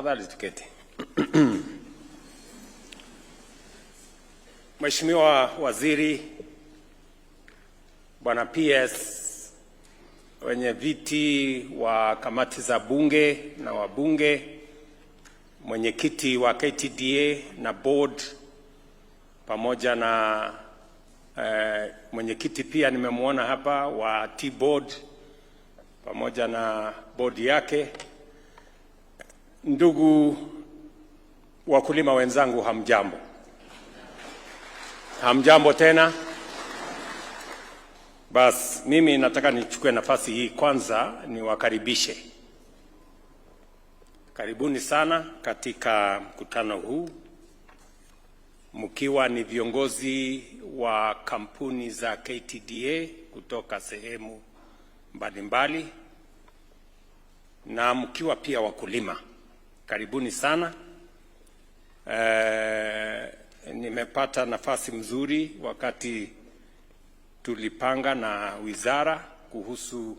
Tuketi. Mheshimiwa Waziri, Bwana PS, wenye viti wa kamati za bunge na wabunge, mwenyekiti wa KTDA na board, pamoja na mwenyekiti pia nimemwona hapa wa T-board pamoja na board yake. Ndugu wakulima wenzangu, hamjambo? Hamjambo tena? Bas, mimi nataka nichukue nafasi hii kwanza niwakaribishe. Karibuni sana katika mkutano huu, mkiwa ni viongozi wa kampuni za KTDA kutoka sehemu mbalimbali na mkiwa pia wakulima. Karibuni sana. Nimepata nafasi mzuri wakati tulipanga na wizara kuhusu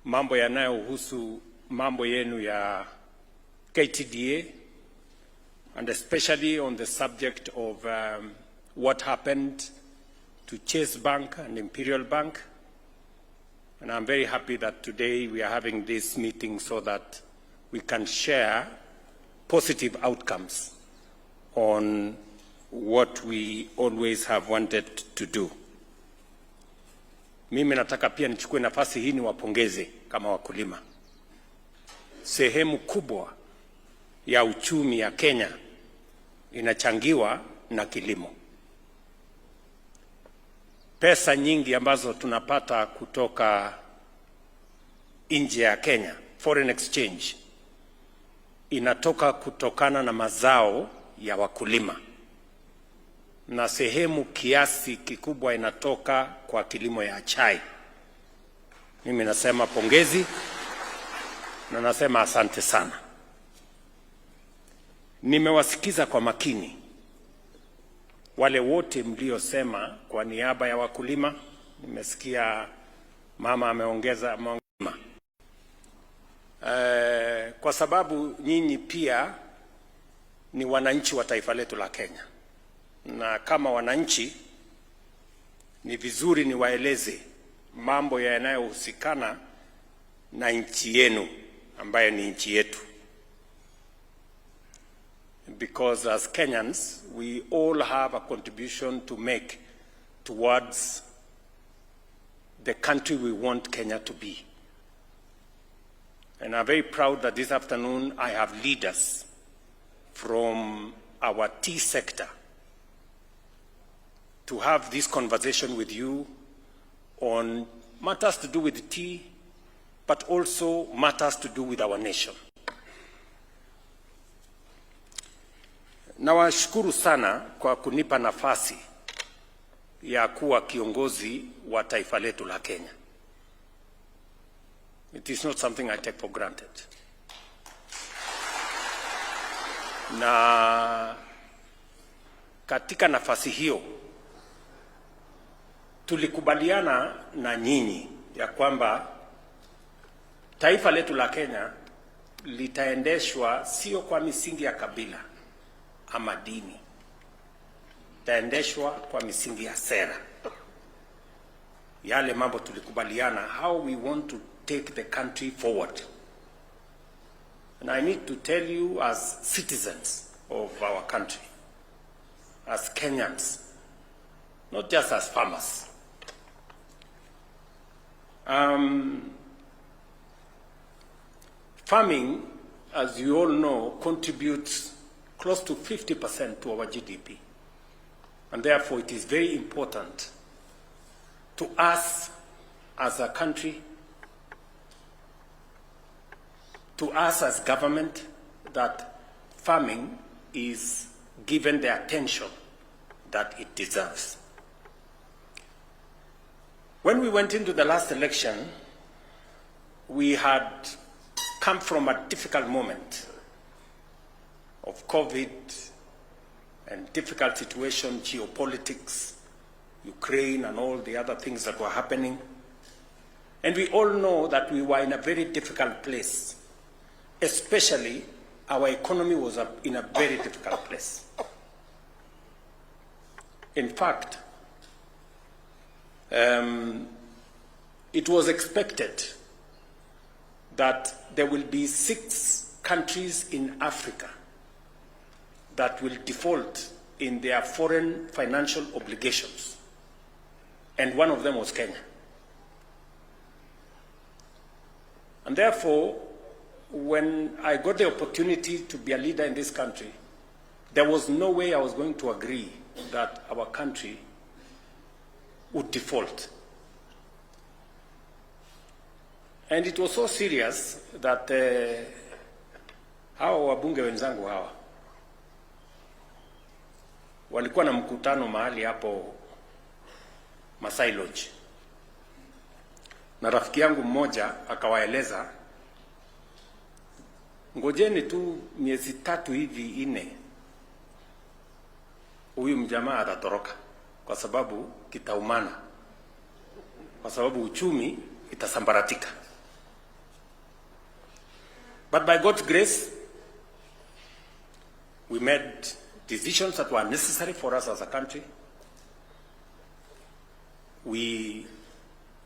mambo yanayohusu mambo yenu ya KTDA, and especially on the subject of what happened to Chase Bank and Imperial Bank. And I'm very happy that today we are having this meeting so that we can share positive outcomes on what we always have wanted to do. Mimi nataka pia nichukue nafasi hii niwapongeze kama wakulima. Sehemu kubwa ya uchumi ya Kenya inachangiwa na kilimo. Pesa nyingi ambazo tunapata kutoka nje ya Kenya, foreign exchange, inatoka kutokana na mazao ya wakulima, na sehemu kiasi kikubwa inatoka kwa kilimo ya chai. Mimi nasema pongezi na nasema asante sana. Nimewasikiza kwa makini wale wote mliosema kwa niaba ya wakulima. Nimesikia mama ameongeza kwa sababu nyinyi pia ni wananchi wa taifa letu la Kenya, na kama wananchi ni vizuri niwaeleze mambo yanayohusikana na nchi yenu ambayo ni nchi yetu, because as Kenyans we all have a contribution to make towards the country we want Kenya to be. And I'm very proud that this afternoon I have leaders from our tea sector to have this conversation with you on matters to do with tea, but also matters to do with our nation. Nawashukuru sana kwa kunipa nafasi ya kuwa kiongozi wa taifa letu la Kenya. It is not something I take for granted. Na katika nafasi hiyo tulikubaliana na nyinyi ya kwamba taifa letu la Kenya litaendeshwa sio kwa misingi ya kabila ama dini, litaendeshwa kwa misingi ya sera. Yale mambo tulikubaliana, how we want to take the country forward. And I need to tell you, as citizens of our country, as Kenyans, not just as farmers, farming, as you all know, contributes close to 50% to our GDP. And therefore it is very important to us as a country, to us as government, that farming is given the attention that it deserves. When we went into the last election, we had come from a difficult moment of COVID and difficult situation, geopolitics, Ukraine and all the other things that were happening. And we all know that we were in a very difficult place, especially our economy was in a very difficult place. In fact, it was expected that there will be 6 countries in Africa that will default in their foreign financial obligations, and one of them was Kenya. And therefore, when I got the opportunity to be a leader in this country, there was no way I was going to agree that our country would default. And it was so serious that hawa wabunge wenzangu hawa walikuwa na mkutano mahali hapo Masai Lodge, na rafiki yangu mmoja akawaeleza, ngojeni tu miezi 3 hivi 4, huyu mjamaa atatoroka, kwa sababu kitaumana, kwa sababu uchumi itasambaratika. But by God's grace, we made decisions that were necessary for us as a country. We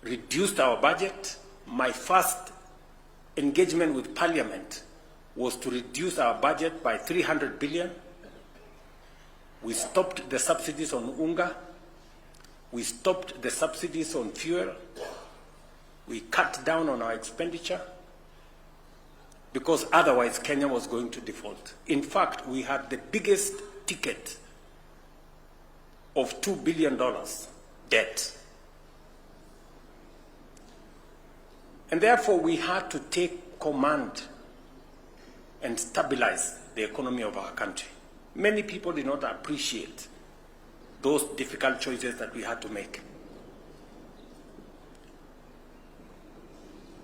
reduced our budget. My first engagement with Parliament was to reduce our budget by 300 billion. We stopped the subsidies on unga. We stopped the subsidies on fuel. We cut down on our expenditure, because otherwise Kenya was going to default. In fact, we had the biggest ticket of $2 billion debt. And therefore, we had to take command and stabilize the economy of our country. Many people did not appreciate those difficult choices that we had to make.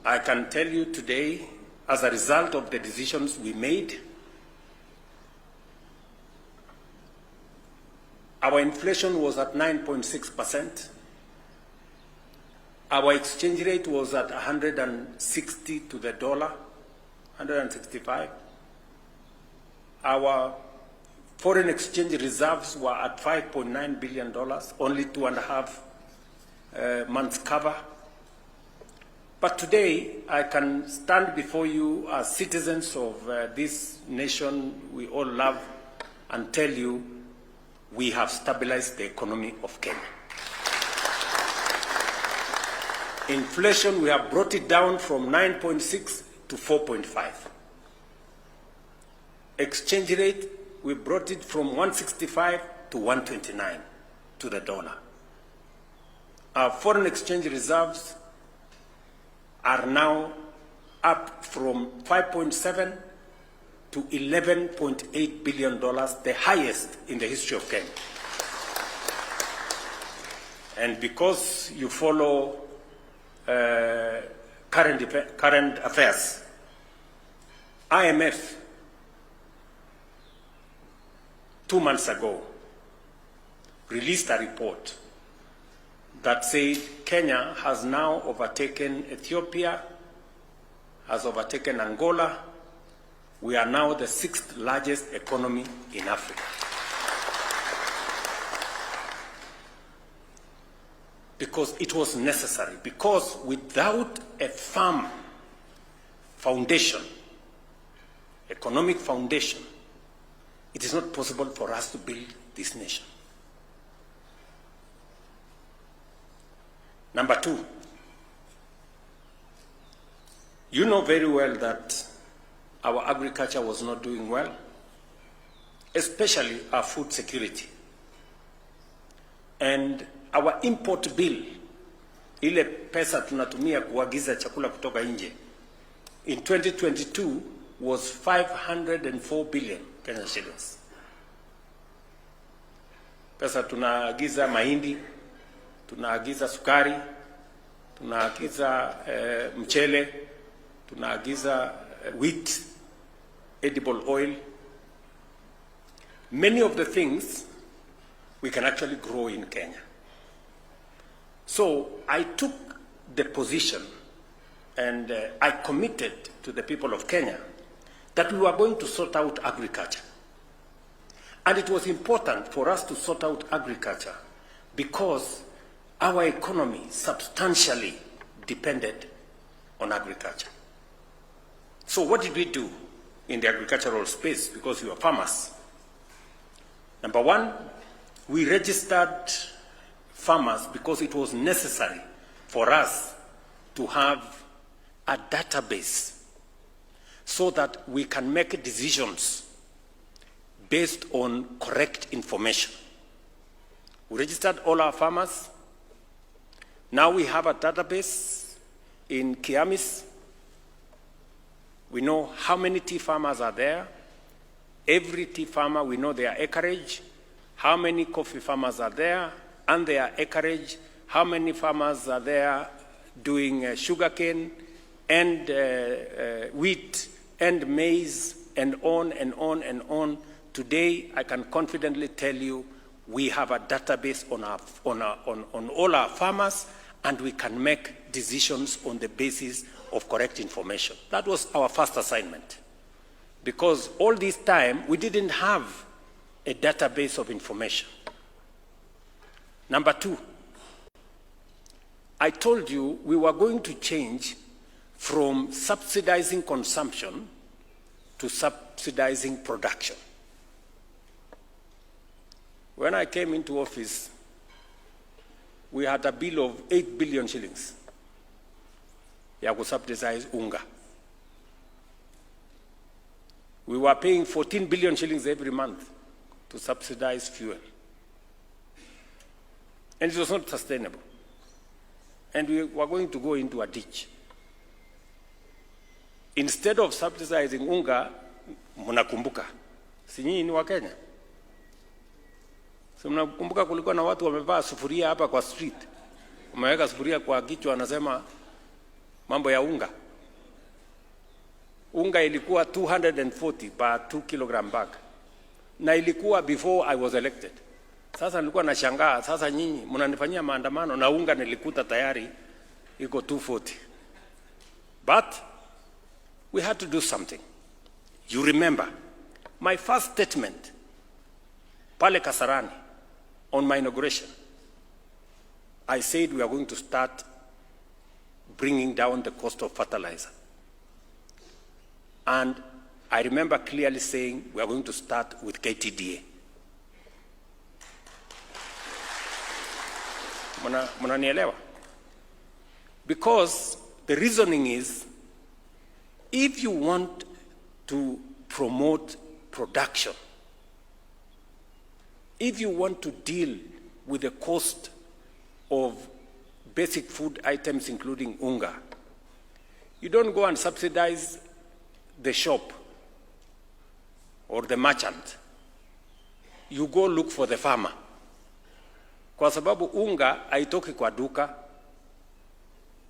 I can tell you today, as a result of the decisions we made, our inflation was at 9.6%. Our exchange rate was at 160 to the dollar, 165. Our foreign exchange reserves were at $5.9 billion, only 2.5 months cover. But today, I can stand before you as citizens of this nation we all love and tell you we have stabilized the economy of Kenya. Inflation, we have brought it down from 9.6 to 4.5. Exchange rate, we brought it from 165 to 129 to the dollar. Our foreign exchange reserves are now up from 5.7 to $11.8 billion, the highest in the history of Kenya. And because you follow current affairs, IMF 2 months ago released a report that said Kenya has now overtaken Ethiopia, has overtaken Angola. We are now the 6th largest economy in Africa. Because it was necessary, because without a firm foundation, economic foundation, it is not possible for us to build this nation. Number 2, you know very well that our agriculture was not doing well, especially our food security. And our import bill, ile pesa tunatumia kuagiza chakula kutoka nje, in 2022 was 504 billion Kenya shillings. Pesa tunaagiza mahindi, tunaagiza sukari, tunaagiza mchele, tunaagiza wheat, edible oil. Many of the things we can actually grow in Kenya. So I took the position and I committed to the people of Kenya that we were going to sort out agriculture. And it was important for us to sort out agriculture because our economy substantially depended on agriculture. So what did we do in the agricultural space? Because we were farmers. Number one, we registered farmers because it was necessary for us to have a database so that we can make decisions based on correct information. We registered all our farmers. Now we have a database in Kiamis. We know how many tea farmers are there. Every tea farmer, we know their acreage, how many coffee farmers are there, and their acreage, how many farmers are there doing sugarcane and wheat and maize and on and on and on. Today, I can confidently tell you we have a database on all our farmers, and we can make decisions on the basis of correct information. That was our first assignment. Because all this time, we didn't have a database of information. Number two, I told you we were going to change from subsidizing consumption to subsidizing production. When I came into office, we had a bill of 8 billion shillings ya kusubsidize unga. We were paying 14 billion shillings every month to subsidize fuel. And it was not sustainable. And we were going to go into a ditch. Instead of subsidizing unga, mnakumbuka, si nyinyi ni wa Kenya? So mnakumbuka kulikuwa na watu wamevaa sufuria hapa kwa street. Wameweka sufuria kwa kichwa, wanasema mambo ya unga. Unga ilikuwa 240 per 2 kilogram bag. Na ilikuwa before I was elected. Sasa nilikuwa nashangaa, sasa nyinyi mnanifanyia maandamano na unga nilikuta tayari iko 240. But we had to do something. You remember my first statement pale Kasarani on my inauguration. I said we are going to start bringing down the cost of fertilizer. And I remember clearly saying we are going to start with KTDA. Mnanielewa? Because the reasoning is, if you want to promote production, if you want to deal with the cost of basic food items including unga, you don't go and subsidize the shop or the merchant. You go look for the farmer. Kwa sababu unga haitoki kwa duka.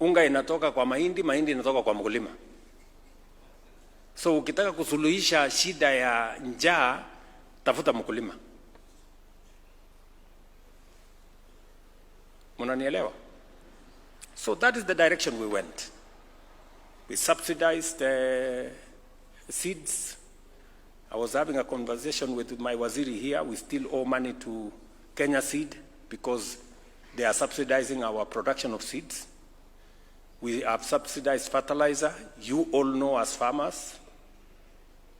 Unga inatoka kwa mahindi, mahindi inatoka kwa mkulima. So ukitaka kusuluhisha shida ya njaa, tafuta mkulima. Mnanielewa? So that is the direction we went. We subsidized seeds. I was having a conversation with my waziri here. We still owe money to Kenya Seed because they are subsidizing our production of seeds. We have subsidized fertilizer. You all know as farmers,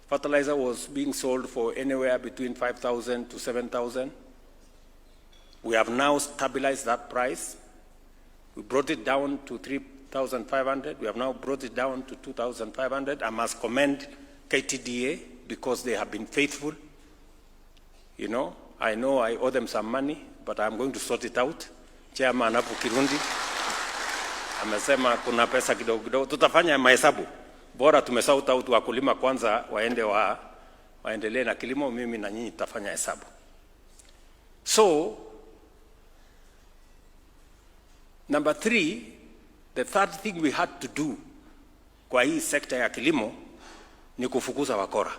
fertilizer was being sold for anywhere between 5,000 to 7,000. We have now stabilized that price. We brought it down to 3,500. We have now brought it down to 2,500. I must commend KTDA because they have been faithful. You know I owe them some money, but I'm going to sort it out. Chairman hapo Kirundi amesema kuna pesa kidogo kidogo, tutafanya mahesabu. Bora tumesauta out wakulima kwanza waendelee na kilimo, mimi na nyinyi tutafanya hesabu. So number 3, the third thing we had to do kwa hii sekta ya kilimo ni kufukuza wakora.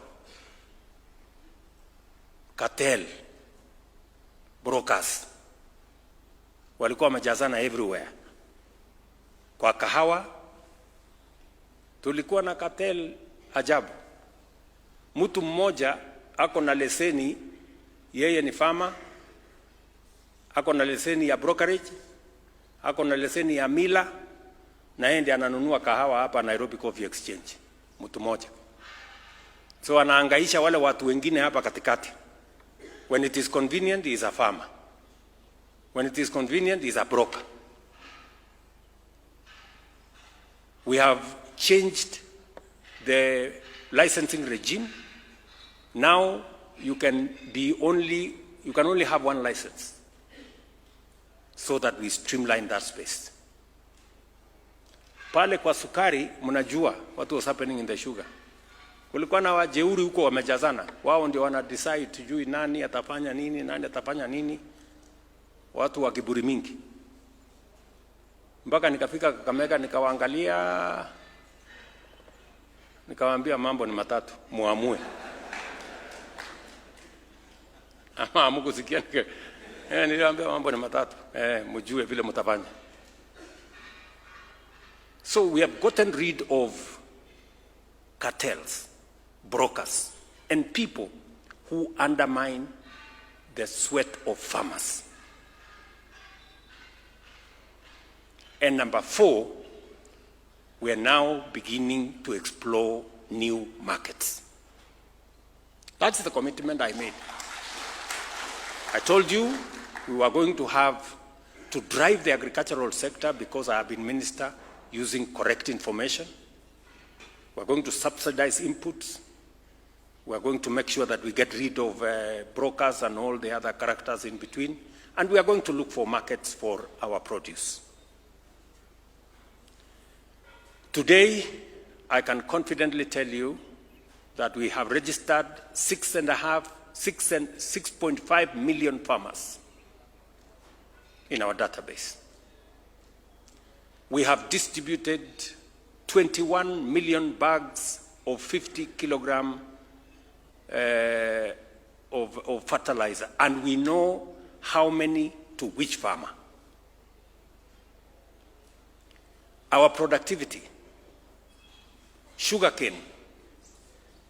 Cartel, brokers, walikuwa wamejazana everywhere. Kwa kahawa, tulikuwa na cartel ajabu. Mtu mmoja ako na leseni, yeye ni farmer, ako na leseni ya brokerage, ako na leseni ya mila, na yeye ndiye ananunua kahawa hapa Nairobi Coffee Exchange. Mtu mmoja. So anahangaisha wale watu wengine hapa katikati. When it is convenient, he is a farmer. When it is convenient, he is a broker. We have changed the licensing regime. Now you can only have one license, so that we streamline that space. Pale kwa sukari, mnajua what was happening in the sugar. Kulikuwa na wajeuri huko wamejazana. Wao ndio wana decide tujui nani atafanya nini, nani atafanya nini. Watu wa kiburi mingi. Mpaka nikafika Kakamega nikawaangalia, nikawaambia mambo ni matatu, muamue. Ama amukusikia niliwaambia mambo ni matatu, mjue vile mtafanya. So we have gotten rid of cartels, brokers, and people who undermine the sweat of farmers. And number 4, we are now beginning to explore new markets. That's the commitment I made. I told you we were going to drive the agricultural sector, because I have been minister, using correct information. We're going to subsidize inputs. We're going to make sure that we get rid of brokers and all the other characters in between. And we are going to look for markets for our produce. Today, I can confidently tell you that we have registered 6.5 million farmers in our database. We have distributed 21 million bags of 50 kilogram of fertilizer, and we know how many to which farmer. Our productivity, sugarcane,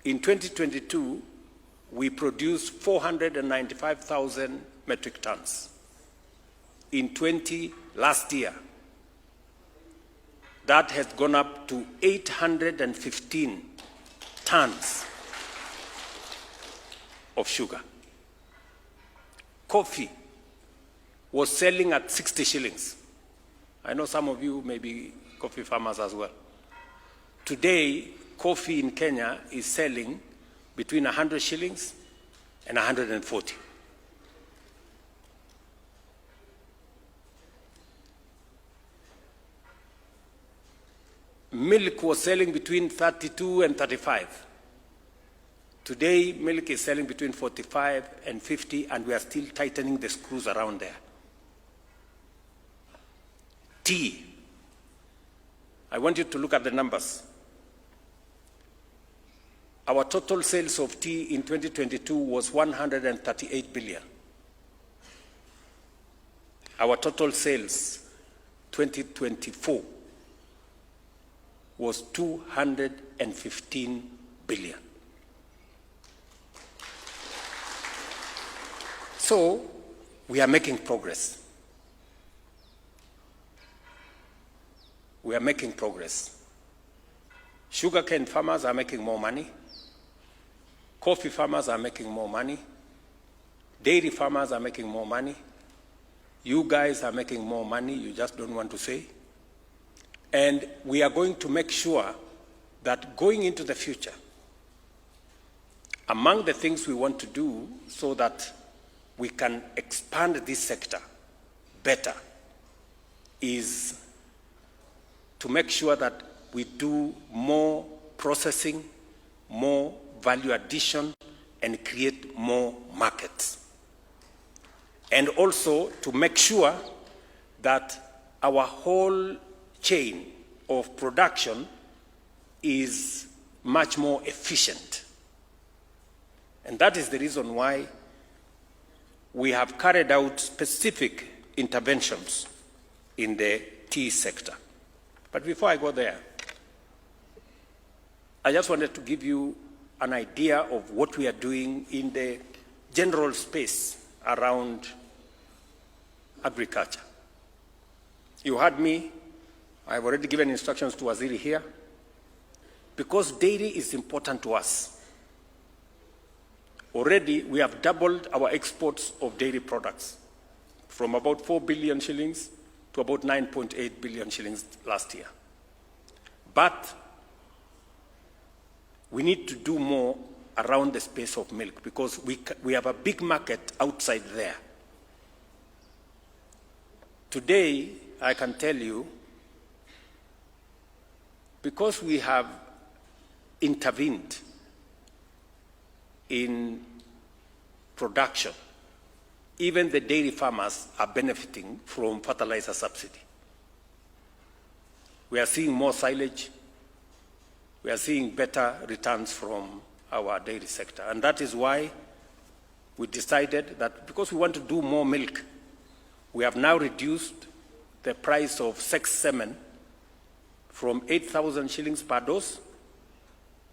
in 2022, we produced 495,000 metric tons. In last year, that has gone up to 815 tons of sugar. Coffee was selling at 60 shillings. I know some of you may be coffee farmers as well. Today, coffee in Kenya is selling between 100 shillings and 140. Milk was selling between 32 and 35. Today, milk is selling between 45 and 50, and we are still tightening the screws around there. Tea. I want you to look at the numbers. Our total sales of tea in 2022 was 138 billion. Our total sales 2024 was 215 billion. So we are making progress. We are making progress. Sugarcane farmers are making more money. Coffee farmers are making more money. Dairy farmers are making more money. You guys are making more money, you just don't want to say. And we are going to make sure that going into the future, among the things we want to do so that we can expand this sector better is to make sure that we do more processing, more value addition, and create more markets. And also to make sure that our whole chain of production is much more efficient. And that is the reason why we have carried out specific interventions in the tea sector. But before I go there, I just wanted to give you an idea of what we are doing in the general space around agriculture. You heard me. I've already given instructions to Waziri here. Because dairy is important to us. Already, we have doubled our exports of dairy products from about 4 billion shillings to about 9.8 billion shillings last year. But we need to do more around the space of milk because we have a big market outside there. Today, I can tell you, because we have intervened in production, even the dairy farmers are benefiting from fertilizer subsidy. We are seeing more silage. We are seeing better returns from our dairy sector. And that is why we decided that because we want to do more milk, we have now reduced the price of sex semen from 8,000 shillings per dose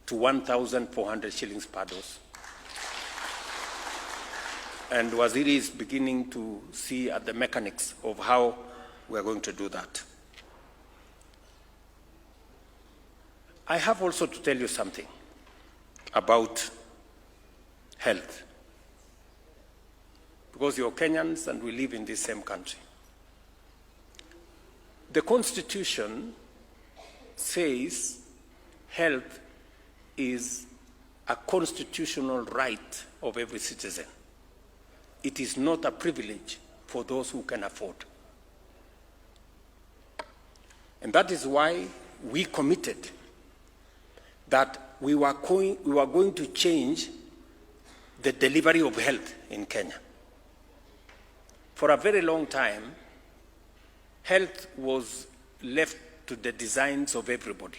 to 1,400 shillings per dose. And Waziri is beginning to see at the mechanics of how we are going to do that. I have also to tell you something about health. Because you're Kenyans and we live in this same country. The Constitution says health is a constitutional right of every citizen. It is not a privilege for those who can afford. And that is why we committed that we were going to change the delivery of health in Kenya. For a very long time, health was left to the designs of everybody.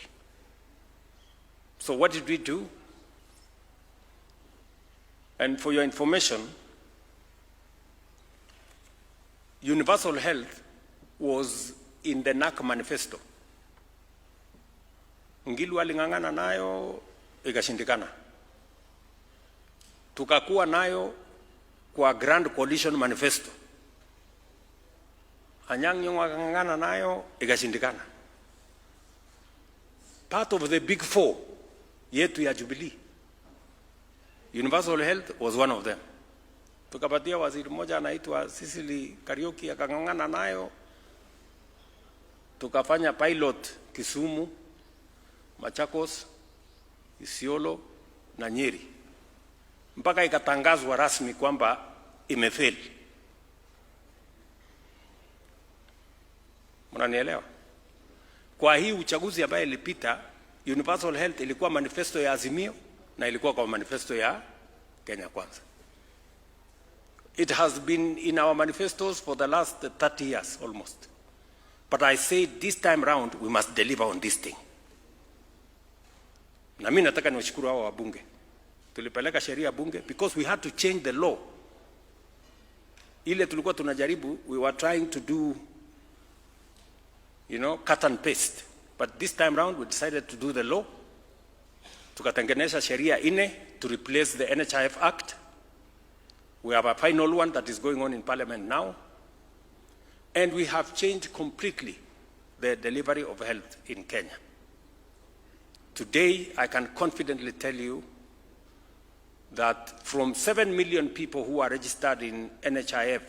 So what did we do? And for your information, universal health was in the NAC manifesto. Ngilu aling'ang'ana nayo ikashindikana. Tukakuwa nayo kwa Grand Coalition Manifesto. Anyang' Nyong'o akang'ang'ana nayo ikashindikana. Part of the big four yetu ya Jubilee, universal health was one of them. Tukapatia waziri mmoja anaitwa Sicily Kariuki akang'ang'ana nayo. Tukafanya pilot Kisumu, Machakos, Isiolo na Nyeri. Mpaka ikatangazwa rasmi kwamba imefeli. Mnanielewa? Kwa hii uchaguzi ambaye ilipita, universal health ilikuwa manifesto ya Azimio na ilikuwa kwa manifesto ya Kenya Kwanza. It has been in our manifestos for the last 30 years almost. But I said this time round we must deliver on this thing. Na mimi nataka niwashukuru hao wabunge. Tulipeleka sheria bunge because we had to change the law. Ile tulikuwa tunajaribu, we were trying to do, cut and paste. But this time round we decided to do the law. Tukatengeneza sheria to replace the NHIF Act. We have a final one that is going on in Parliament now. And we have changed completely the delivery of health in Kenya. Today, I can confidently tell you that from 7 million people who are registered in NHIF,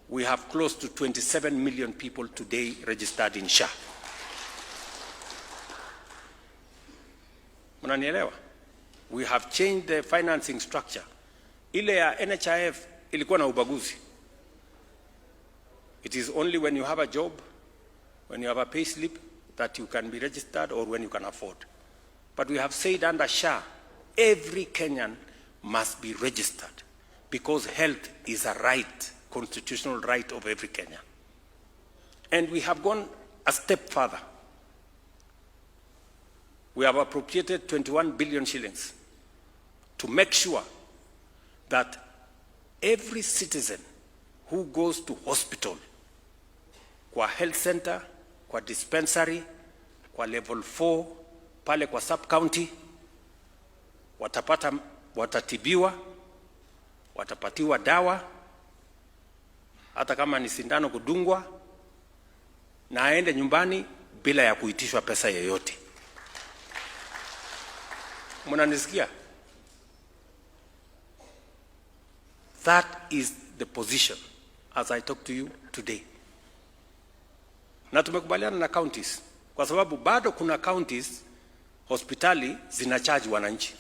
we have close to 27 million people today registered in SHA. Mnanielewa? We have changed the financing structure. Ile ya NHIF ilikuwa na ubaguzi. It is only when you have a job, when you have a pay slip, that you can be registered or when you can afford. But we have said under SHA, every Kenyan must be registered because health is a right, constitutional right of every Kenyan. And we have gone a step further. We have appropriated 21 billion shillings to make sure that every citizen who goes to hospital, kwa health center, kwa dispensary, kwa level 4, pale kwa sub-county, watatibiwa, watapatiwa dawa, hata kama ni sindano kudungwa, na aende nyumbani bila ya kuitishwa pesa yoyote. Mnanisikia? That is the position as I talk to you today. Na tumekubaliana na counties, kwa sababu bado kuna counties hospitali zinacharge wananchi.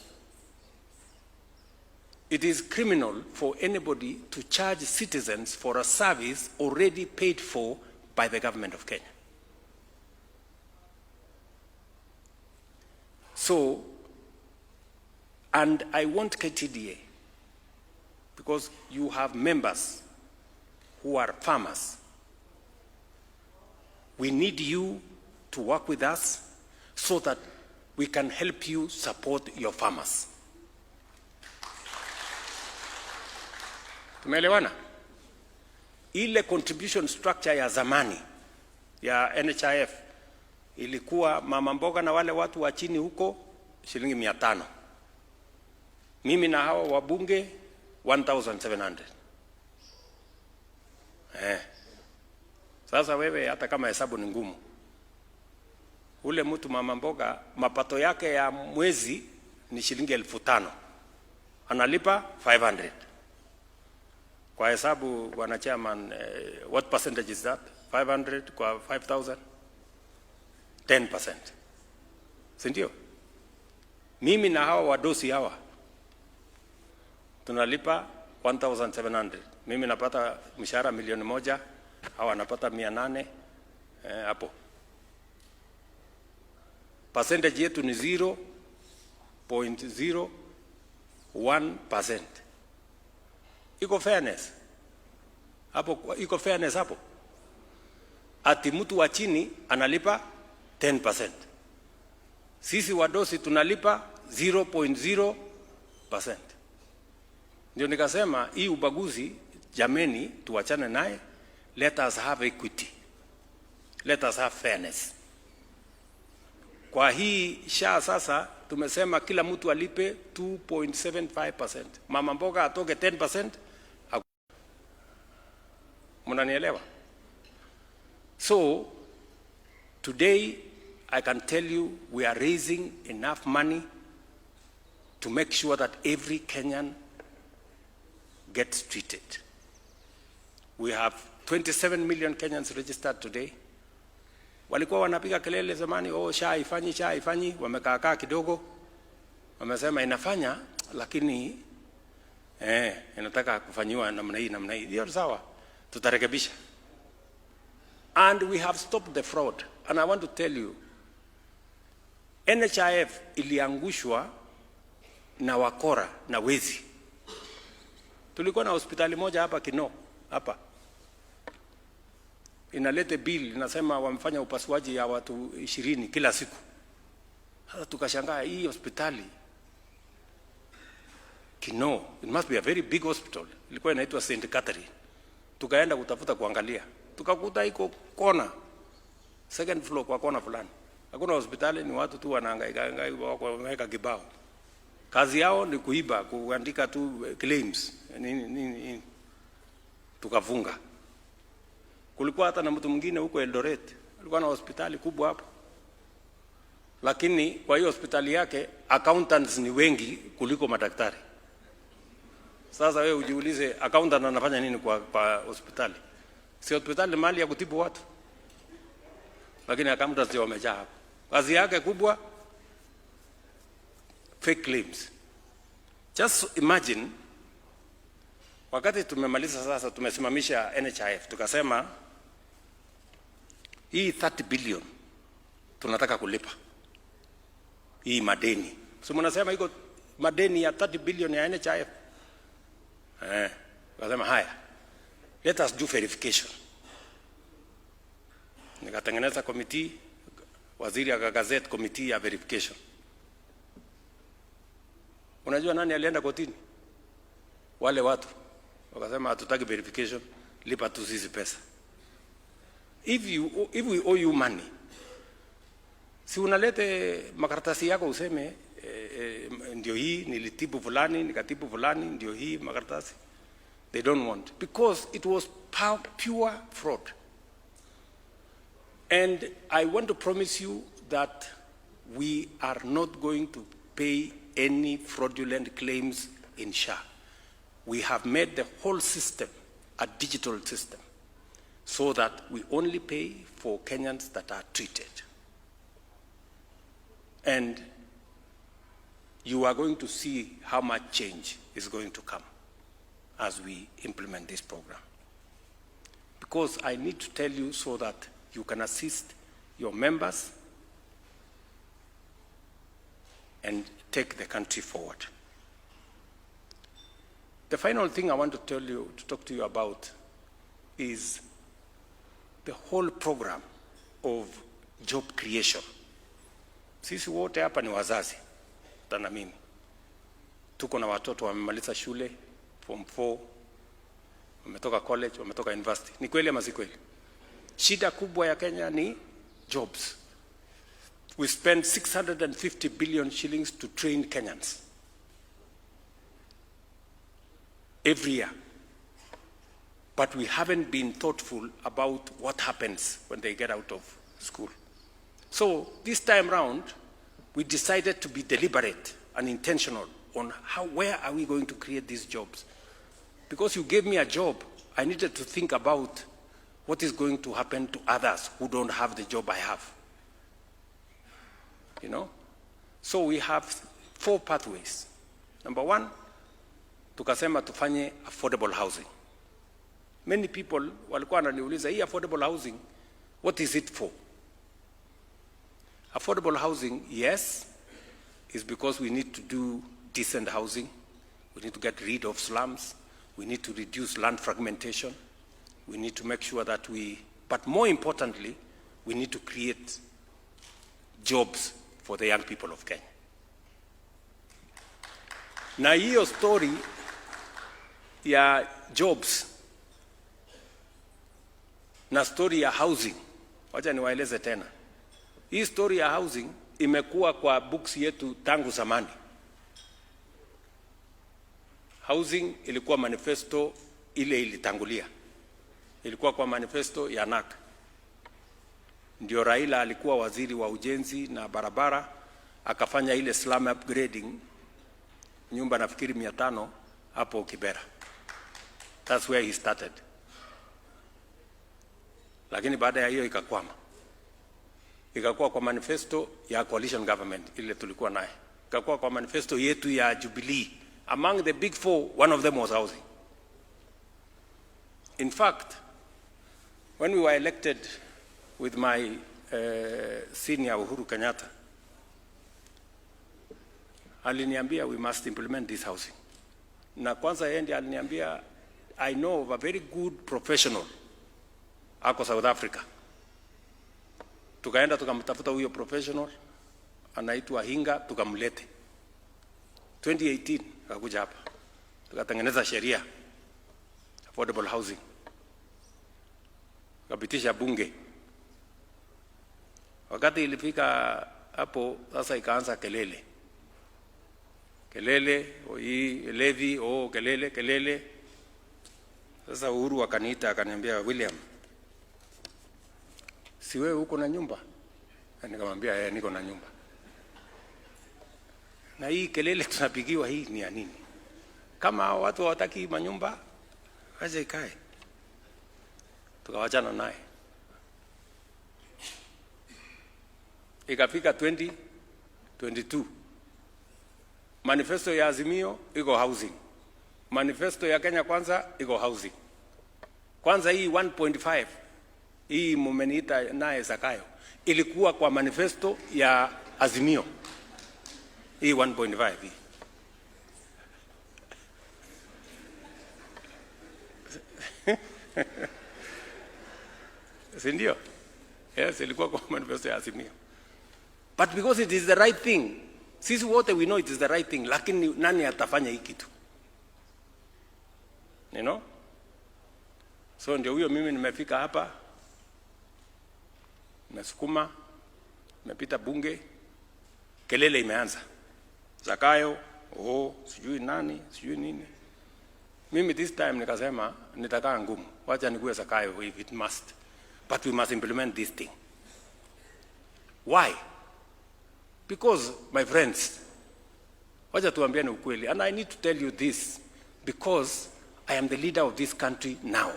It is criminal for anybody to charge citizens for a service already paid for by the government of Kenya. So, and I want KTDA, because you have members who are farmers. We need you to work with us so that we can help you support your farmers. Tumeelewana? Ile contribution structure ya zamani ya NHIF ilikuwa mama mboga na wale watu wa chini huko shilingi 500. Mimi na hawa wabunge 1700. Sasa wewe hata kama hesabu ni ngumu, ule mtu mama mboga mapato yake ya mwezi ni shilingi 5,000. Analipa 500. Kwa hesabu bwana chairman, what percentage is that? 500 kwa 5,000? 10%. Si ndio? Mimi na hawa wadosi hawa tunalipa 1,700. Mimi napata mshahara 1,000,000, hawa napata 800 hapo. Percentage yetu ni 0.01%. Iko fairness hapo, iko fairness hapo. Ati mtu wa chini analipa 10%. Sisi wadosi tunalipa 0.0%. Ndio nikasema hii ubaguzi jameni tuachane naye. Let us have equity. Let us have fairness. Kwa hii SHA sasa tumesema kila mtu alipe 2.75%. Mama mboga atoke 10%. Mnanielewa? So today I can tell you we are raising enough money to make sure that every Kenyan gets treated. We have 27 million Kenyans registered today. Walikuwa wanapiga kelele zamani, oh SHA haifanyi, wamekaa kidogo. Wamesema inafanya lakini inataka kufanyiwa namna hii. Ndio sawa. Tutarekebisha. And we have stopped the fraud. And I want to tell you, NHIF iliangushwa na wakora na wezi. Tulikuwa na hospitali moja hapa Kino, hapa. Inalete bill, inasema wamefanya upasuaji ya watu 20 kila siku. Sasa tukashangaa hii hospitali Kino, it must be a very big hospital. Ilikuwa inaitwa St. Catherine. Tukaenda kutafuta kuangalia. Tukakuta iko kona, second floor kwa kona fulani. Hakuna hospitali, ni watu tu wanahangaika wameweka kibao. Kazi yao ni kuiba, kuandika tu claims. Nini. Tukafunga. Kulikuwa hata na mtu mwingine huko Eldoret. Alikuwa na hospitali kubwa hapo. Lakini kwa hiyo hospitali yake accountants ni wengi kuliko madaktari. Sasa wewe ujiulize accountant anafanya nini kwa hospitali? Si hospitali mali ya kutibu watu. Lakini accountants wamejaa hapo. Kazi yake kubwa fake claims. Just imagine wakati tumemaliza sasa tumesimamisha NHIF tukasema hii 30 billion tunataka kulipa. Hii madeni. So mnasema iko madeni ya 30 billion ya NHIF. Tukasema haya. Let us do verification. Nikatengeneza committee, waziri akagazette committee ya verification. Unajua nani alienda kotini? Wale watu. Wakasema hatutaki verification, lipa tu sisi pesa. If we owe you money, si unalete makaratasi yako useme ndio hii nilitibu fulani, nikatibu fulani, ndio hii makaratasi. They don't want, because it was pure fraud. And I want to promise you that we are not going to pay any fraudulent claims in SHA. We have made the whole system a digital system so that we only pay for Kenyans that are treated. And you are going to see how much change is going to come as we implement this program. Because I need to tell you so that you can assist your members and take the country forward. The final thing I want to talk to you about is the whole program of job creation. Sisi wote hapa ni wazazi, tana mimi. Tuko na watoto wamemaliza shule, form 4, wametoka college, wametoka university. Ni kweli ama si kweli? Shida kubwa ya Kenya ni jobs. We spend 650 billion shillings to train Kenyans every year. But we haven't been thoughtful about what happens when they get out of school. So this time round, we decided to be deliberate and intentional on where are we going to create these jobs. Because you gave me a job, I needed to think about what is going to happen to others who don't have the job I have. You know? So we have 4 pathways. Number 1, tukasema tufanye affordable housing. Many people walikuwa wananiuliza, hii affordable housing, what is it for? Affordable housing, yes, is because we need to do decent housing. We need to get rid of slums. We need to reduce land fragmentation. We need to make sure that but more importantly, we need to create jobs for the young people of Kenya. Na hiyo story ya jobs na story ya housing, wacha niwaeleze tena. Hii story ya housing imekuwa kwa books yetu tangu zamani. Housing ilikuwa manifesto ile ilitangulia. Ilikuwa kwa manifesto ya NAK. Ndio Raila alikuwa waziri wa ujenzi na barabara, akafanya ile slum upgrading, nyumba nafikiri 500 hapo Kibera. That's where he started. Lakini baada ya hiyo ikakwama. Ikakuwa kwa manifesto ya coalition government ile tulikuwa naye. Ikakuwa kwa manifesto yetu ya Jubilee. Among the big 4, one of them was housing. In fact, when we were elected with my senior Uhuru Kenyatta, aliniambia we must implement this housing. Na kwanza yeye ndiye aliniambia, I know of a very good professional ako South Africa. Tukaenda tukamtafuta huyo professional, anaitwa Hinga, tukamlete. 2018 akakuja hapa. Tukatengeneza sheria affordable housing. Tukapitisha bunge. Wakati ilifika hapo sasa ikaanza kelele. Kelele, hii levy, kelele. Sasa Uhuru akaniita akaniambia, William, si wewe uko na nyumba? Nikamwambia niko na nyumba. Na hii kelele tunapigiwa hii ni ya nini? Kama watu hawataki manyumba, aje ikae. Tukawachana naye. Ikafika 2022. Manifesto ya Azimio iko housing. Manifesto ya Kenya Kwanza iko housing. Kwanza hii 1.5 hii mumeniita naye Zakayo ilikuwa kwa manifesto ya Azimio. Hii 1.5 hii. Sindio? Yes, ilikuwa kwa manifesto ya Azimio. But because it is the right thing, sisi wote we know it is the right thing, lakini nani atafanya hii kitu? You know? So ndio huyo mimi nimefika hapa, nimesukuma, nimepita bunge, kelele imeanza. Zakayo, sijui nani, sijui nini. Mimi this time nikasema nitakaa ngumu. Wacha nikuwe Zakayo if it must. But we must implement this thing. Why? Because, my friends, wacha tuambiane ukweli, and I need to tell you this because I am the leader of this country now.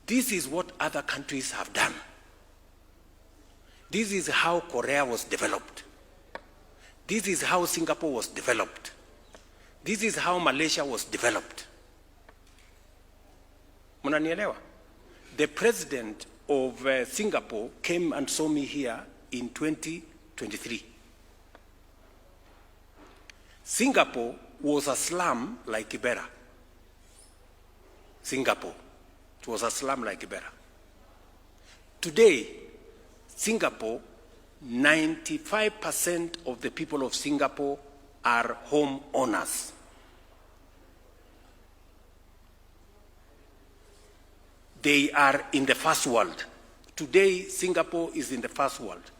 This is what other countries have done. This is how Korea was developed. This is how Singapore was developed. This is how Malaysia was developed. Munanielewa? The president of Singapore came and saw me here in 2023. Singapore was a slum like Kibera. Singapore. It was a slum like Kibera. Today, Singapore, 95% of the people of Singapore are home owners. They are in the first world. Today, Singapore is in the first world.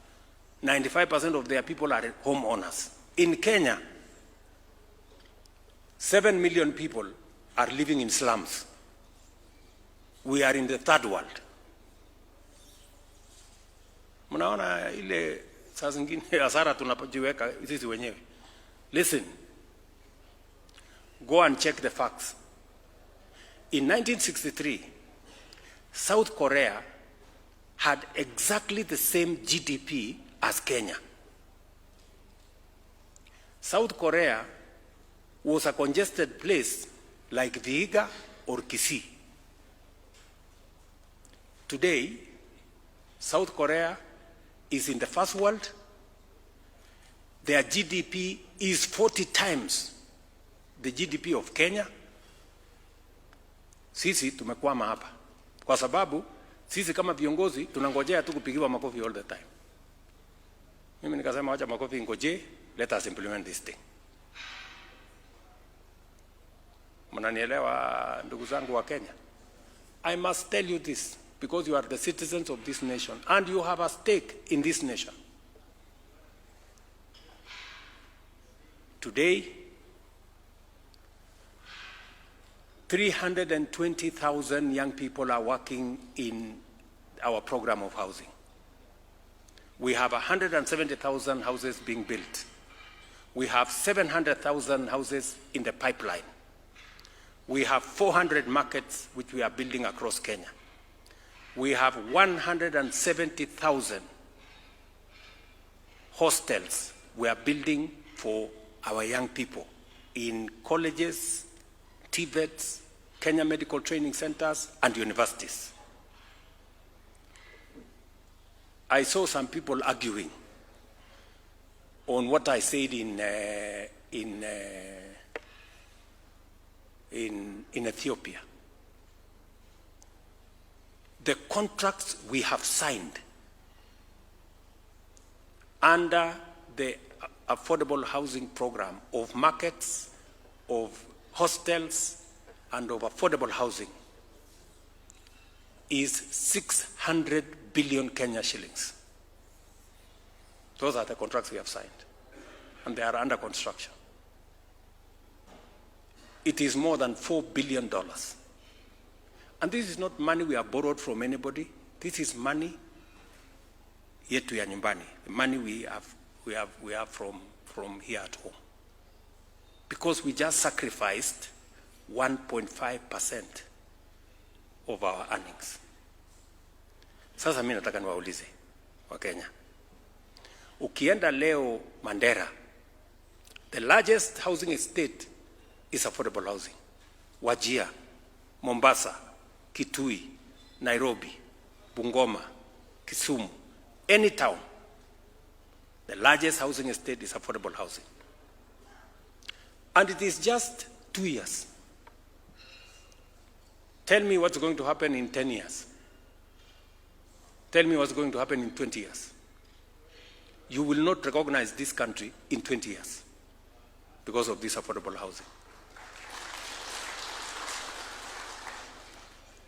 95% of their people are home owners. In Kenya, 7 million people are living in slums. We are in the third world. Mnaona ile saa zingine hasara tunapojiweka sisi wenyewe. Listen. Go and check the facts. In 1963, South Korea had exactly the same GDP as Kenya. South Korea was a congested place like Vihiga or Kisii. Today, South Korea is in the first world. Their GDP is 40 times the GDP of Kenya. Sisi tumekwama hapa. Kwa sababu, sisi kama viongozi, tunangojea tu kupigiwa makofi all the time. Mimi nikasema wacha makofi ngoje, let us implement this thing. Mnanielewa ndugu zangu wa Kenya? I must tell you this because you are the citizens of this nation and you have a stake in this nation. Today, 320,000 young people are working in our program of housing. We have 170,000 houses being built. We have 700,000 houses in the pipeline. We have 400 markets which we are building across Kenya. We have 170,000 hostels we are building for our young people in colleges, TVETs, Kenya Medical Training Centers, and universities. I saw some people arguing on what I said in Ethiopia. The contracts we have signed under the affordable housing program of markets, of hostels, and of affordable housing is 600 billion Kenya shillings. Those are the contracts we have signed, and they are under construction. It is more than $4 billion. And this is not money we have borrowed from anybody. This is money yetu ya nyumbani, the money we have from here at home. Because we just sacrificed 1.5% of our earnings. Sasa mimi nataka niwaulize wa Kenya. Ukienda leo Mandera, the largest housing estate is affordable housing. Wajir, Mombasa, Kitui, Nairobi, Bungoma, Kisumu, any town, the largest housing estate is affordable housing. And it is just 2 years. Tell me what's going to happen in 10 years. Tell me what's going to happen in 20 years. You will not recognize this country in 20 years because of this affordable housing.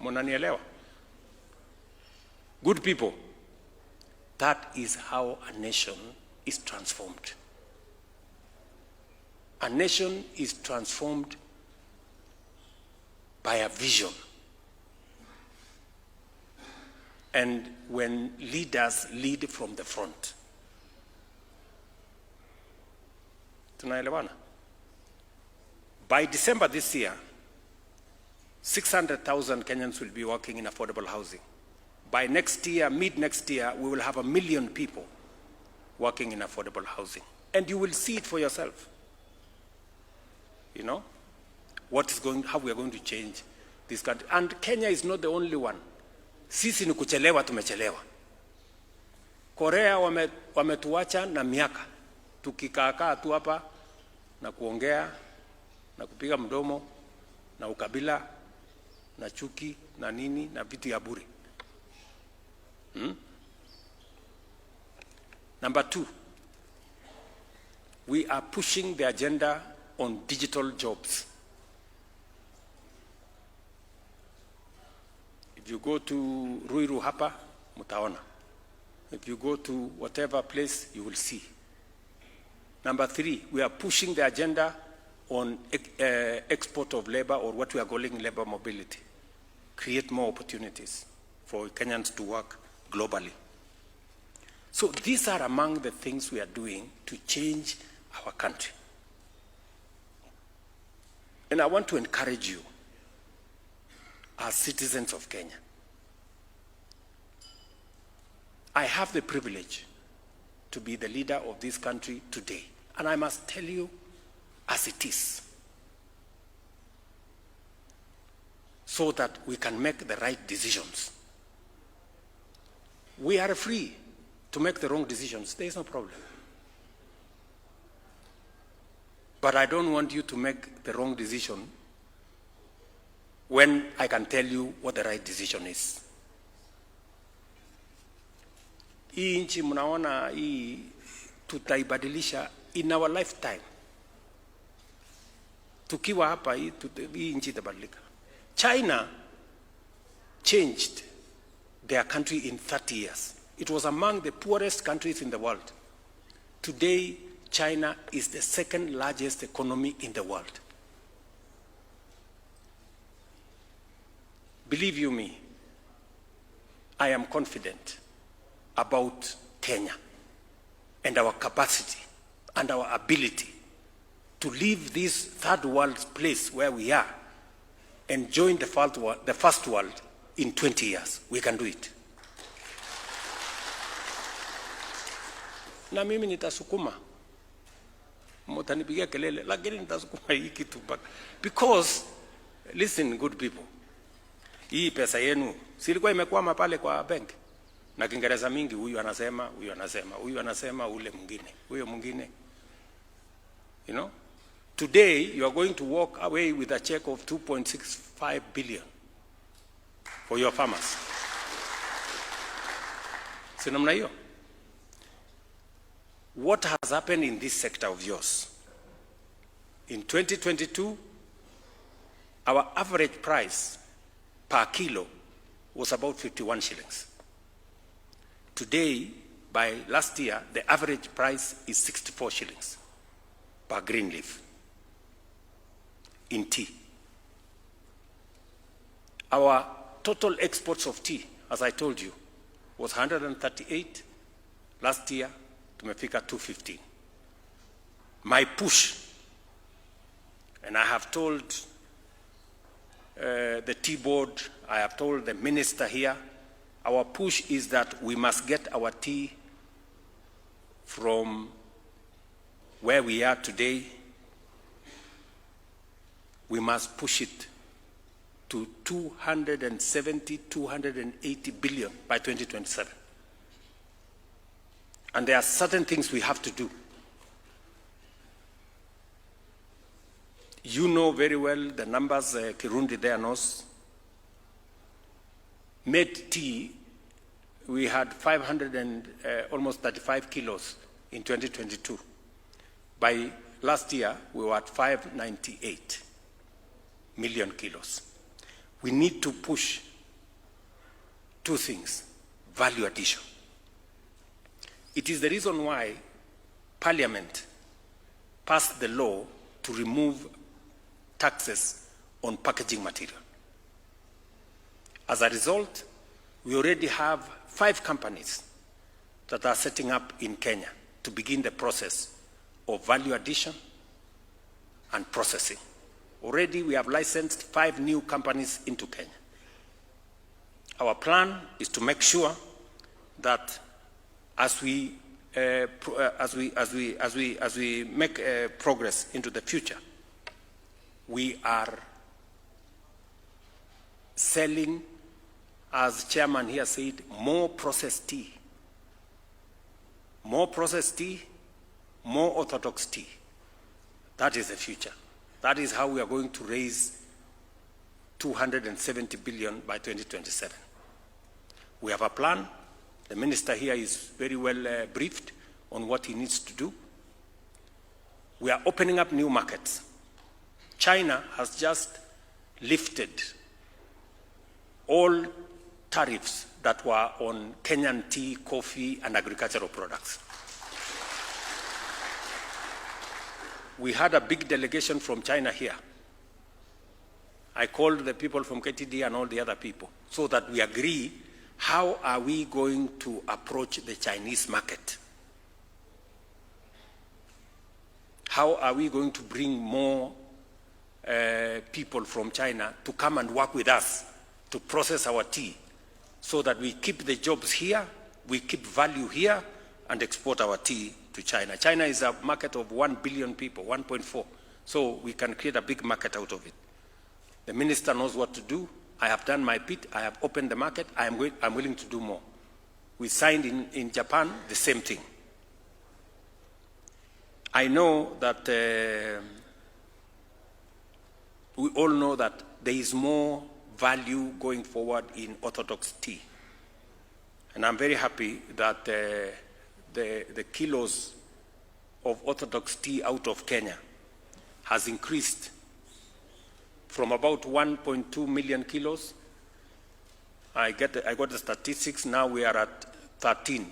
Mnanielewa? Good people, That is how a nation is transformed. A nation is transformed by a vision. And when leaders lead from the front. Tunaelewana? By December this year, 600,000 Kenyans will be working in affordable housing. By next year, mid-next year, we will have 1 million people working in affordable housing. And you will see it for yourself. You know, how we are going to change this country. And Kenya is not the only one. Sisi ni kuchelewa, tumechelewa. Korea wametuacha na miaka. Tukikaakaa tu hapa na kuongea na kupiga mdomo na ukabila na chuki na nini na vitu ya bure. Number 2, we are pushing the agenda on digital jobs. If you go to Ruiru hapa, mutaona. If you go to whatever place, you will see. Number 3, we are pushing the agenda on export of labor, or what we are calling labor mobility. Create more opportunities for Kenyans to work globally. So these are among the things we are doing to change our country. And I want to encourage you as citizens of Kenya. I have the privilege to be the leader of this country today. And I must tell you as it is, so that we can make the right decisions. We are free to make the wrong decisions. There is no problem. But I don't want you to make the wrong decision when I can tell you what the right decision is. Hii nchi mnaona hii tutaibadilisha in our lifetime. Tukiwa hapa hii nchi itabadilika. China changed their country in 30 years. It was among the poorest countries in the world. Today, China is the second largest economy in the world. Believe you me, I am confident about Kenya and our capacity and our ability to leave this third world place where we are and join the first world in 20 years. We can do it. Na mimi nitasukuma. Mtanipigia kelele, lakini nitasukuma hii kitu mpaka. Because, listen good people, hii pesa yenu, silikuwa imekwama pale kwa bank. Na Kiingereza mingi, huyu anasema, huyu anasema, huyu anasema, ule mwingine, huyo mwingine. You know? Today, you are going to walk away with a check of 2.65 billion for your farmers. Si namna hiyo? What has happened in this sector of yours? In 2022, our average price per kilo was about 51 shillings. Today, by last year, the average price is 64 shillings per green leaf in tea. Our total exports of tea, as I told you, was 138. Last year, tumefika 215. My push, and I have told the tea board, I have told the minister here, our push is that we must get our tea from where we are today. We must push it to 270, 280 billion by 2027. And there are certain things we have to do. You know very well the numbers Kirundi there knows. Made tea, we had 500 and almost 35 kilos in 2022. By last year, we were at 598 million kilos. We need to push two things: value addition It is the reason why Parliament passed the law to remove taxes on packaging material. As a result, we already have 5 companies that are setting up in Kenya to begin the process of value addition and processing. Already we have licensed 5 new companies into Kenya. Our plan is to make sure that as we make progress into the future, we are selling, as Chairman here said, more processed tea. More processed tea, more orthodox tea. That is the future. That is how we are going to raise 270 billion by 2027. We have a plan. The minister here is very well briefed on what he needs to do. We are opening up new markets. China has just lifted all tariffs that were on Kenyan tea, coffee, and agricultural products. We had a big delegation from China here. I called the people from KTDA and all the other people so that we agree how are we going to approach the Chinese market. How are we going to bring more people from China to come and work with us to process our tea so that we keep the jobs here, we keep value here, and export our tea to China. China is a market of 1 billion people, 1.4. So we can create a big market out of it. The minister knows what to do. I have done my bit. I have opened the market. I'm willing to do more. We signed in Japan the same thing. I know that we all know that there is more value going forward in orthodox tea. And I'm very happy that the kilos of orthodox tea out of Kenya has increased from about 1.2 million kilos. I got the statistics. Now we are at 13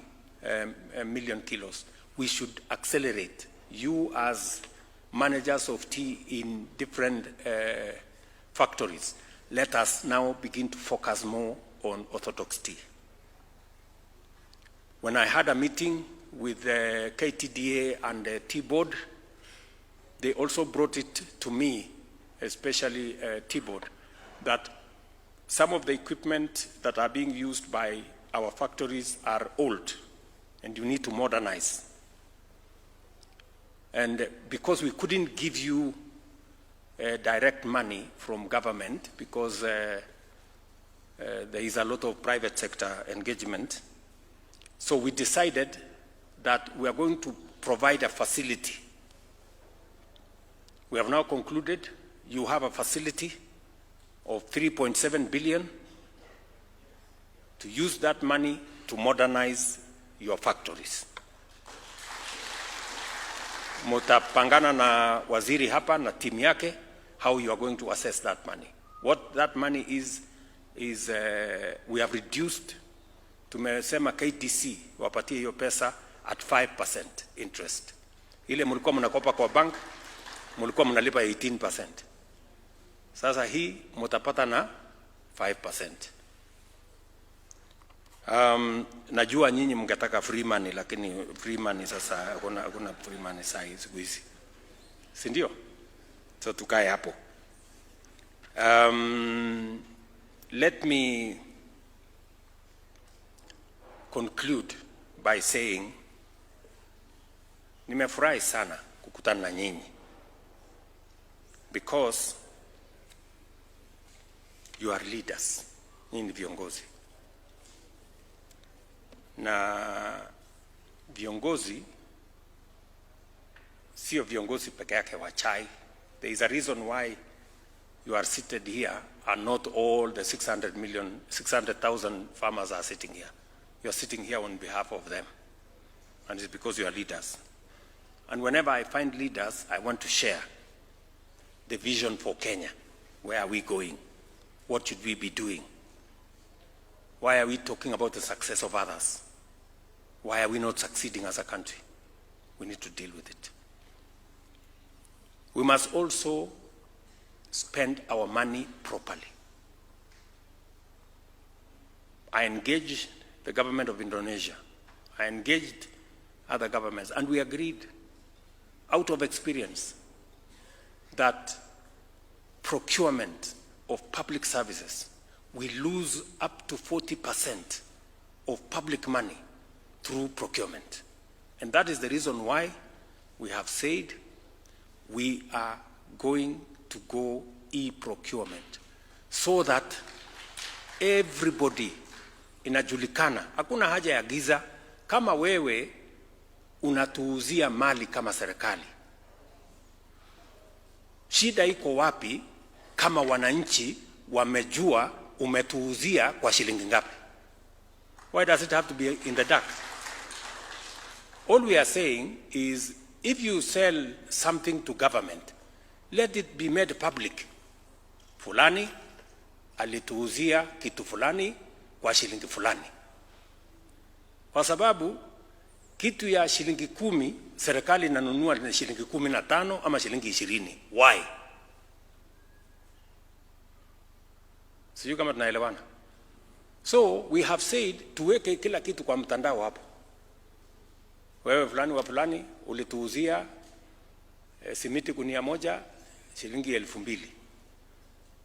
million kilos. We should accelerate. You as managers of tea in different factories, let us now begin to focus more on orthodox tea. When I had a meeting with the KTDA and the tea board, they also brought it to me, especially tea board, that some of the equipment that are being used by our factories are old and you need to modernize. And because we couldn't give you direct money from government because there is a lot of private sector engagement, so we decided that we are going to provide a facility. We have now concluded you have a facility of 3.7 billion to use that money to modernize your factories. Mutapangana na waziri hapa na timu yake how you are going to assess that money. What that money is we have reduced, tumesema KTC wapatie hiyo pesa at 5% interest. Ile mlikuwa mnakopa kwa bank, mlikuwa mnalipa 18%. Sasa hii mtapata na 5%. Najua nyinyi mngetaka free money, lakini free money sasa hakuna free money siku hizi. Si ndio? So tukae hapo. Let me conclude by saying nimefurahi sana kukutana na nyinyi because you are leaders. Nyinyi ni viongozi. Na viongozi sio viongozi peke yake wa chai. There is a reason why you are seated here and not all the 600,000 farmers are sitting here. You are sitting here on behalf of them. And it's because you are leaders. And whenever I find leaders, I want to share the vision for Kenya. Where are we going? What should we be doing? Why are we talking about the success of others? Why are we not succeeding as a country? We need to deal with it. We must also spend our money properly. I engaged the government of Indonesia. I engaged other governments, and we agreed out of experience that procurement of public services, we lose up to 40% of public money through procurement. And that is the reason why we have said we are going to go e-procurement, so that everybody inajulikana. Hakuna haja ya giza. Kama wewe unatuuzia mali kama serikali, shida iko wapi kama wananchi wamejua umetuuzia kwa shilingi ngapi? Why does it have to be in the dark? All we are saying is, if you sell something to government, let it be made public. Fulani alituuzia kitu fulani kwa shilingi fulani. Kwa sababu kitu ya shilingi 10 serikali inanunua na shilingi 15 ama shilingi 20. Why? Sijui kama tunaelewana. So we have said tuweke kila kitu kwa mtandao hapo. Wewe fulani wa fulani ulituuzia simiti gunia moja shilingi 2,000.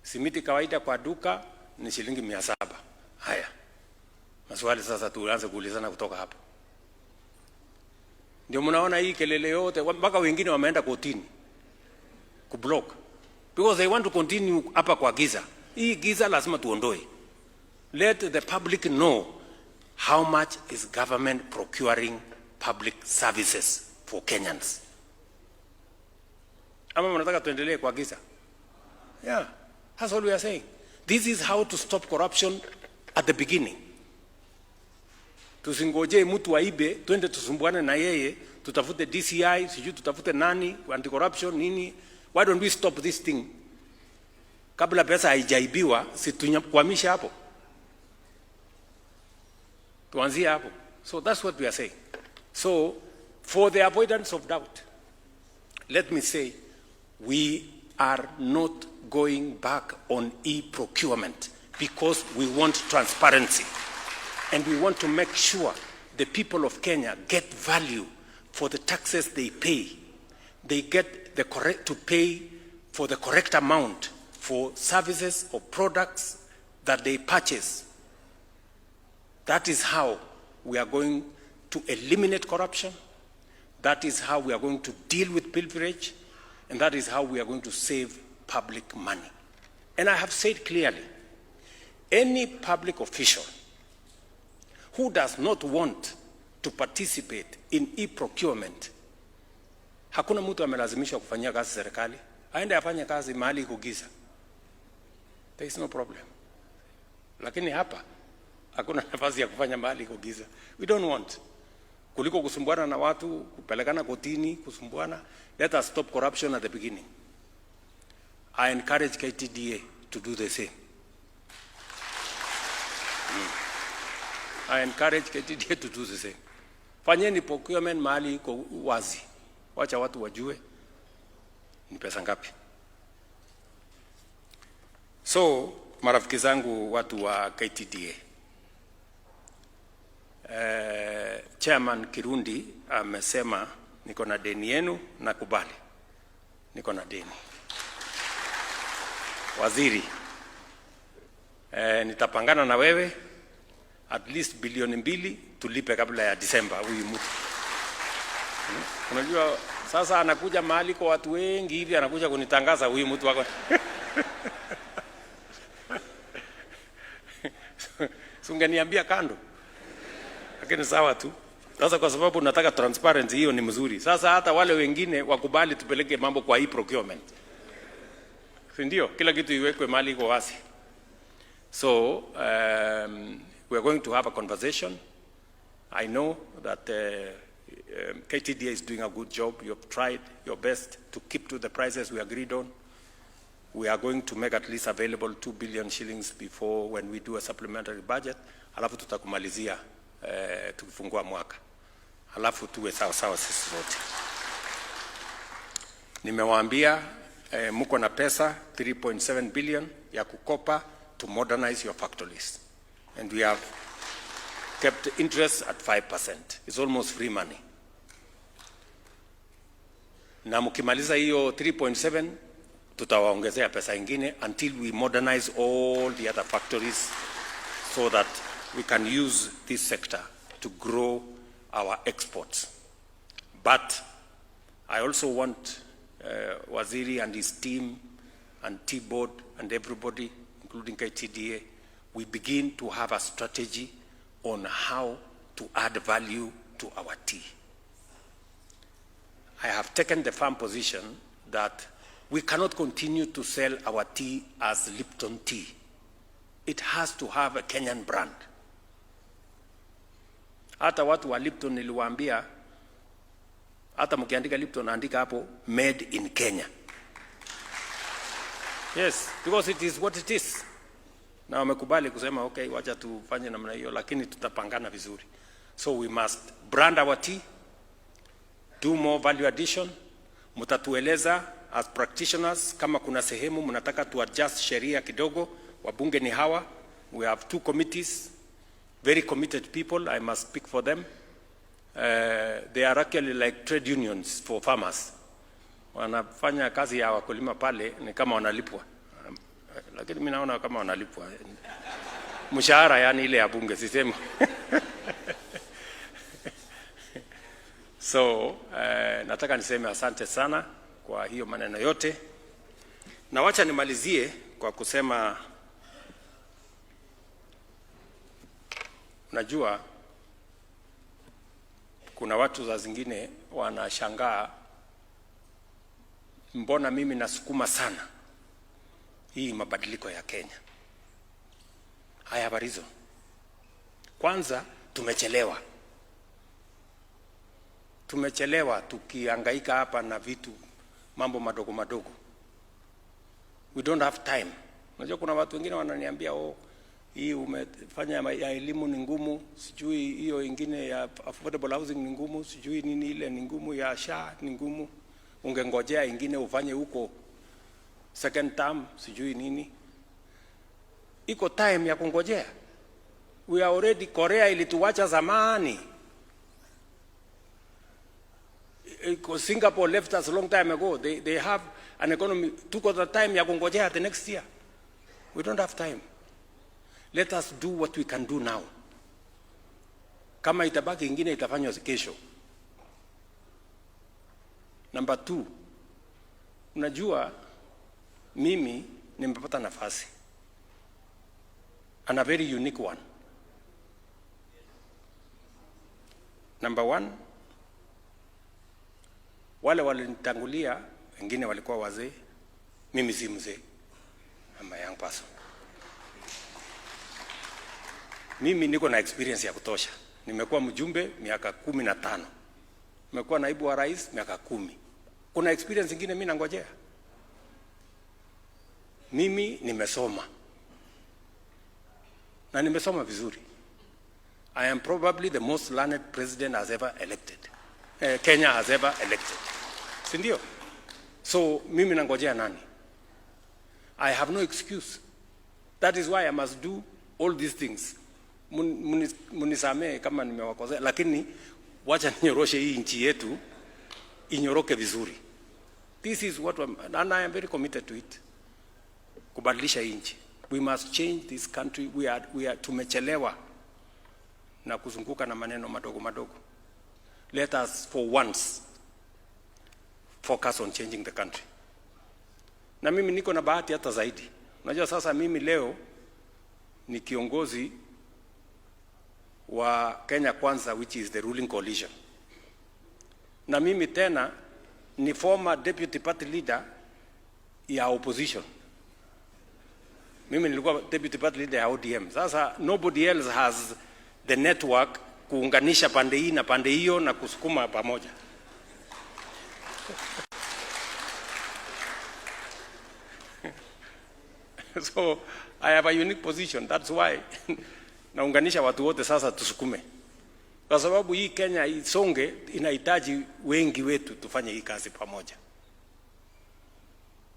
Simiti kawaida kwa duka ni shilingi 700. Haya. Maswali sasa tuanze kuulizana kutoka hapo. Ndio mnaona hii kelele yote, mpaka wengine wameenda kotini kublock, because they want to continue hapa kwa giza. Hii giza lazima tuondoe. Let the public know how much is government procuring public services for Kenyans. Ama mnataka tuendelee kwa giza? Yeah, that's all we are saying. This is how to stop corruption at the beginning. Tusingoje mtu aibe, twende tusumbuane na yeye, tutafute DCI, sijui tutafute nani, anti-corruption, nini. Why don't we stop this thing? Kabla pesa haijaibiwa, si tunyamkwamisha hapo. Tuanzie hapo. So that's what we are saying. So, for the avoidance of doubt, let me say, we are not going back on e-procurement because we want transparency. And we want to make sure the people of Kenya get value for the taxes they pay. They get the to pay for the correct amount for services or products that they purchase. That is how we are going to eliminate corruption. That is how we are going to deal with pilferage. And that is how we are going to save public money. And I have said clearly, any public official who does not want to participate in e-procurement, hakuna mtu amelazimishwa kufanyia kazi serikali, aende afanye kazi mahali iko giza. There is no problem. Lakini hapa hakuna nafasi ya kufanya mahali iko giza. We don't want. Kuliko kusumbuana na watu, kupelekana kotini, kusumbuana. Let us stop corruption at the beginning. I encourage KTDA to do the same. I encourage KTDA to do the same. Fanyeni procurement mahali iko wazi. Wacha watu wajue ni pesa ngapi. So, marafiki zangu watu wa KTDA. Chairman Kirundi amesema niko na deni yenu, nakubali. Niko na deni. Waziri, nitapangana na wewe at least bilioni 2 tulipe kabla ya Disemba huyu mtu. Unajua sasa anakuja mahali kwa watu wengi hivi, anakuja kunitangaza huyu mtu wako. Sungeniambia kando. Lakini sawa tu. Sasa kwa sababu nataka transparency, hiyo ni mzuri. Sasa hata wale wengine wakubali tupeleke mambo kwa e-procurement. Ndio, kila kitu iwekwe mahali kwa wazi. So, we are going to have a conversation. I know that KTDA is doing a good job. You have tried your best to keep to the prices we agreed on. We are going to make at least available 2 billion shillings before when we do a supplementary budget. Alafu tutakumalizia tukifungua mwaka, halafu tuwe sawa sawa sisi wote. Nimewaambia mko na pesa 3.7 billion ya kukopa to modernize your factories, and we have kept interest at 5%. It's almost free money. Na mkimaliza hiyo 3.7 tutawaongezea pesa ingine until we modernize all the other factories so that we can use this sector to grow our exports. But I also want Waziri and his team and T-Board and everybody, including KTDA, we begin to have a strategy on how to add value to our tea. I have taken the firm position that we cannot continue to sell our tea as Lipton tea. It has to have a Kenyan brand. Hata watu wa Lipton niliwaambia, hata mkiandika Lipton andika hapo made in Kenya. Yes, because it is what it is. Na wamekubali kusema okay, wacha tufanye namna hiyo, lakini tutapangana vizuri. So we must brand our tea, do more value addition. Mtatueleza as practitioners kama kuna sehemu mnataka to adjust sheria kidogo. Wabunge ni hawa. We have 2 committees, very committed people. I must speak for them. They are actually like trade unions for farmers. Wanafanya kazi ya wakulima pale ni kama wanalipwa. Lakini mimi naona kama wanalipwa. Mshahara yani ile ya bunge sisema. So, nataka niseme asante sana kwa hiyo maneno yote. Na wacha nimalizie kwa kusema, unajua kuna watu za zingine wanashangaa mbona mimi nasukuma sana hii mabadiliko ya Kenya. I have a reason. Kwanza tumechelewa. Tumechelewa tukihangaika hapa na vitu mambo madogo madogo. We don't have time. Unajua kuna watu wengine wananiambia hii umefanya ya elimu ni ngumu, sijui hiyo ingine ya affordable housing ni ngumu, sijui nini ile ni ngumu, ya SHA ni ngumu, ungengojea ingine ufanye huko second term, sijui nini. Iko time ya kungojea. We are already, Korea ilituacha zamani. Singapore left us a long time ago. They have an economy. Took the time ya kungojea the next year. We don't have time. Let us do what we can do now. Kama itabaki ingine itafanywa kesho. Number 2. Unajua mimi nimepata nafasi. And a very unique one. Number 1. Wale walinitangulia wengine walikuwa wazee, mimi si mzee. I'm a young person. Mimi niko na experience ya kutosha. Nimekuwa mjumbe miaka 15. Nimekuwa naibu wa rais miaka 10. Kuna experience nyingine mimi nangojea. Mimi nimesoma. Na nimesoma vizuri. I am probably the most learned president has ever elected. Kenya has ever elected. Sindio? So mimi nangojea nani? I have no excuse. That is why I must do all these things. Munisamee kama nimewakosea, lakini wacha ninyoroshe hii nchi yetu inyoroke vizuri. This is what and I am very committed to it. Kubadilisha hii nchi. We must change this country. We are tumechelewa na kuzunguka na maneno madogo madogo. Let us for once focus on changing the country. Na mimi niko na bahati hata zaidi. Unajua sasa mimi leo ni kiongozi wa Kenya Kwanza, which is the ruling coalition. Na mimi tena ni former deputy party leader ya opposition. Mimi nilikuwa deputy party leader ya ODM. Sasa nobody else has the network kuunganisha pande hii na pande hiyo na kusukuma pamoja. So I have a unique position. That's why naunganisha watu wote sasa tusukume. kwa sababu hii Kenya isonge, inahitaji wengi wetu tufanye hii kazi pamoja.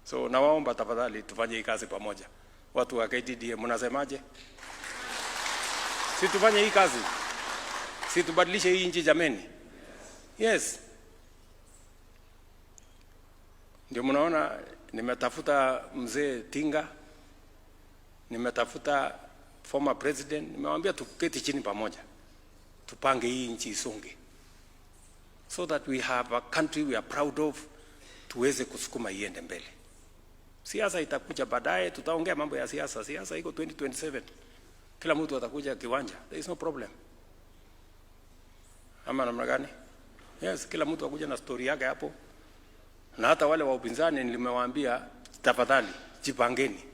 So nawaomba tafadhali tufanye hii kazi pamoja. Watu wa KTDA mnasemaje? Si tufanye hii kazi, si tubadilishe hii nchi jameni. Yes. Ndio mnaona nimetafuta mzee Tinga, nimetafuta former president, nimewambia tuketi chini pamoja, tupange hii nchi isonge, so that we have a country we are proud of, tuweze kusukuma iende mbele. Siasa itakuja baadaye, tutaongea mambo ya siasa. Siasa iko 2027. Kila mtu atakuja kiwanja. There is no problem. Ama namna gani? Yes, kila mtu akuja na story yake hapo. Na hata wale wa upinzani nilimewaambia tafadhali jipangeni.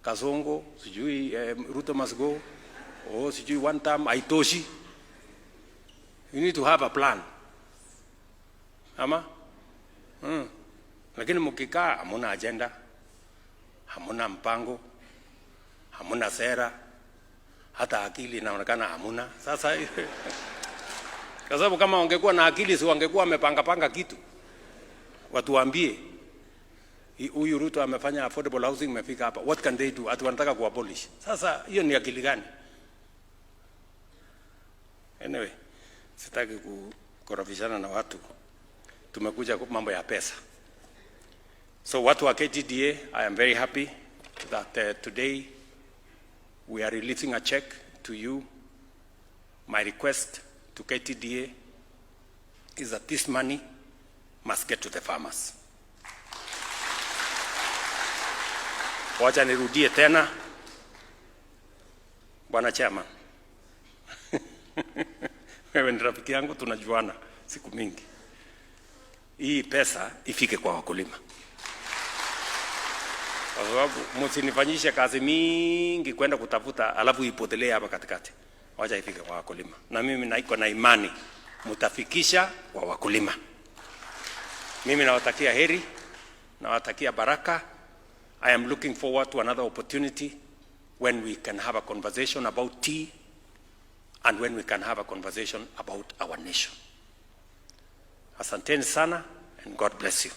Kasongo, sijui Ruto must go, sijui one term haitoshi. You need to have a plan. Ama? Lakini mkikaa hamuna agenda, hamuna mpango, hamuna sera, hata akili inaonekana hamuna. Sasa kwa sababu kama wangekuwa na akili, si wangekuwa wamepanga kitu. Watu waambie huyu Ruto amefanya affordable housing, imefika hapa. What can they do? Ati wanataka kuabolish. Sasa hiyo ni akili gani? Anyway, sitaki kukorofishana na watu. Tumekuja mambo ya pesa. So watu wa KTDA, I am very happy that today we are releasing a check to you. My request to KTDA is that this money must get to the farmers. Wacha nirudie tena, Bwana Chairman. Wewe ni rafiki yangu, tunajuana siku mingi. Hii pesa ifike kwa wakulima. Kwa sababu msinifanyishe kazi mingi kwenda kutafuta alafu ipotelee hapa katikati. Wacha ifike kwa wakulima. Na mimi naiko na imani mtafikisha kwa wakulima. Mimi nawatakia heri, nawatakia baraka. I am looking forward to another opportunity when we can have a conversation about tea and when we can have a conversation about our nation. Asanteni sana and God bless you.